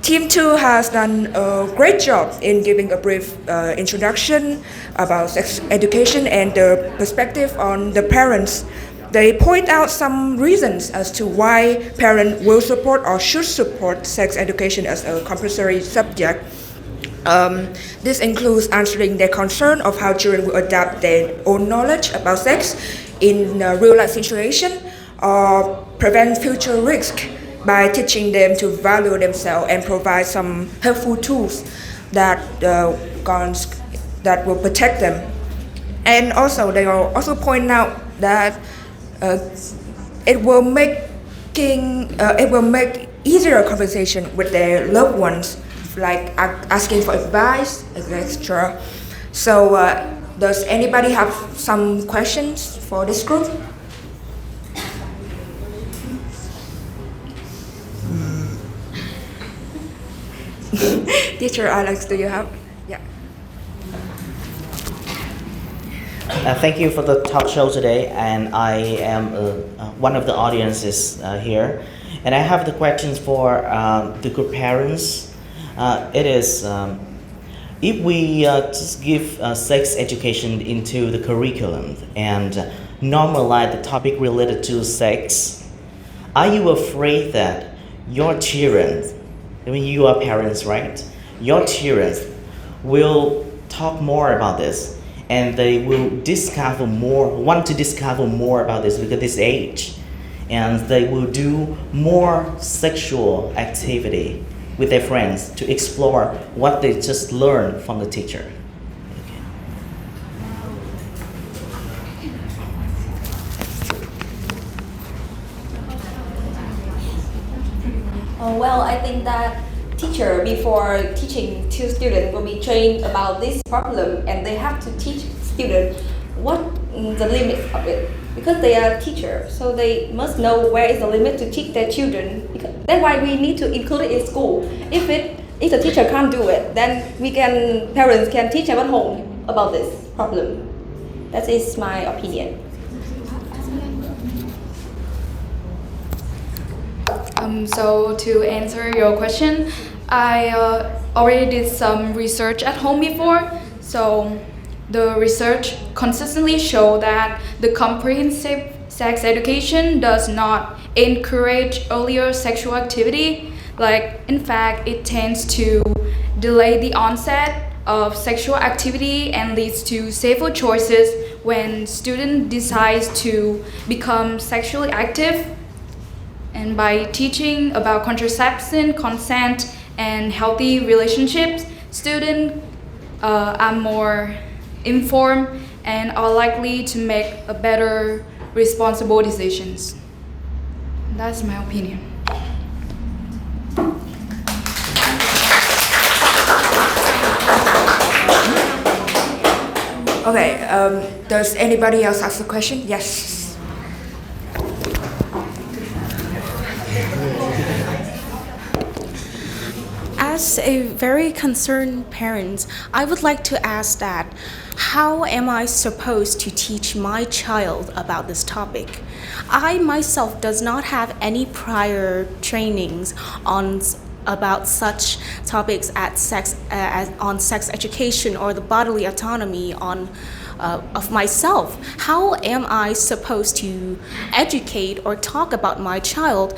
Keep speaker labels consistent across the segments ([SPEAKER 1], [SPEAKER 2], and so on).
[SPEAKER 1] Team 2 has done a great job in giving a brief introduction about sex education and the perspective on the parents. They point out some reasons as to why parents will support or should support sex education as a compulsory subject. This includes answering their concern of how children will adapt their own knowledge about sex in a real life situation or prevent future risk by teaching them to value themselves and provide some helpful tools that that will protect them. And also, they will also point out that it will make easier conversation with their loved ones, like asking for advice, etc. So, does anybody have some questions for this group? Teacher Alex, do you have? Yeah.
[SPEAKER 2] Thank you for the talk show today, and I am one of the audiences here. And I have the questions for the group parents. It is, if we just give sex education into the curriculum and normalize the topic related to sex, are you afraid that your children, I mean you are parents, right? Your children will talk more about this and they will want to discover more about this because this age, and they will do more sexual activity with their friends to explore what they just learned from the teacher.
[SPEAKER 3] Well, I think that teacher before teaching to students will be trained about this problem, and they have to teach students what the limits of it, because they are teachers, so they must know where is the limit to teach their children. That's why we need to include it in school. If the teacher can't do it, then parents can teach them at home about this problem. That is my opinion.
[SPEAKER 4] So to answer your question, I already did some research at home before. So the research consistently show that the comprehensive sex education does not encourage earlier sexual activity. Like, in fact, it tends to delay the onset of sexual activity and leads to safer choices when student decides to become sexually active. And by teaching about contraception, consent, and healthy relationships, students are more informed and are likely to make a better, responsible decisions. That's my opinion.
[SPEAKER 1] Okay, does anybody else ask a question? Yes.
[SPEAKER 5] As a very concerned parent, I would like to ask that how am I supposed to teach my child about this topic? I myself does not have any prior trainings about such topics on sex education or the bodily autonomy of myself. How am I supposed to educate or talk about my child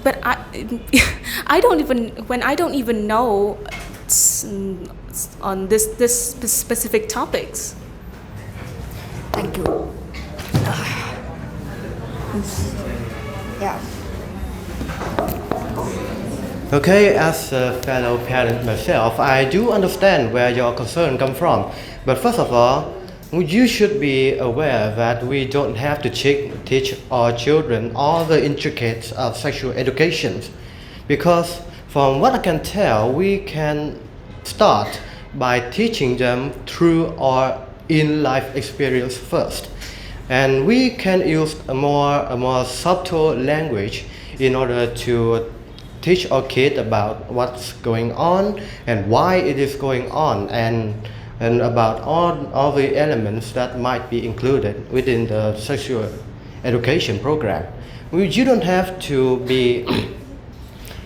[SPEAKER 5] but I don't even know on this specific topics.
[SPEAKER 1] Thank you. Yeah.
[SPEAKER 6] Okay, as a fellow parent myself, I do understand where your concern comes from. But first of all, you should be aware that we don't have to teach our children all the intricacies of sexual education, because from what I can tell, we can start by teaching them through our in-life experience first. And we can use a more subtle language in order to teach our kids about what's going on and why it is going on, and about all the elements that might be included within the sexual education program. you don't have to be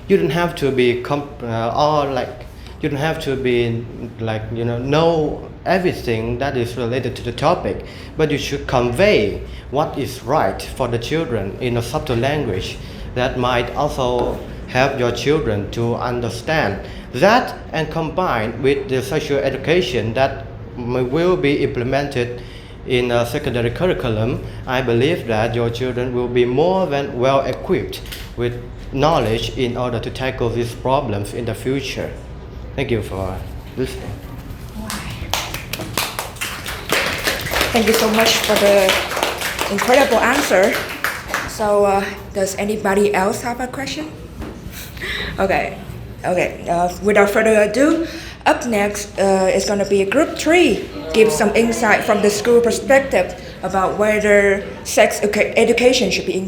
[SPEAKER 6] you don't have to be or like you don't have to be like know everything that is related to the topic, but you should convey what is right for the children in a subtle language that might also help your children to understand that, and combined with the sexual education that will be implemented in a secondary curriculum. I believe that your children will be more than well equipped with knowledge in order to tackle these problems in the future. Thank you for listening.
[SPEAKER 1] Thank you so much for the incredible answer. So, does anybody else have a question? Okay. Without further ado, up next is going to be group 3. Give some insight from the school perspective about whether sex education should be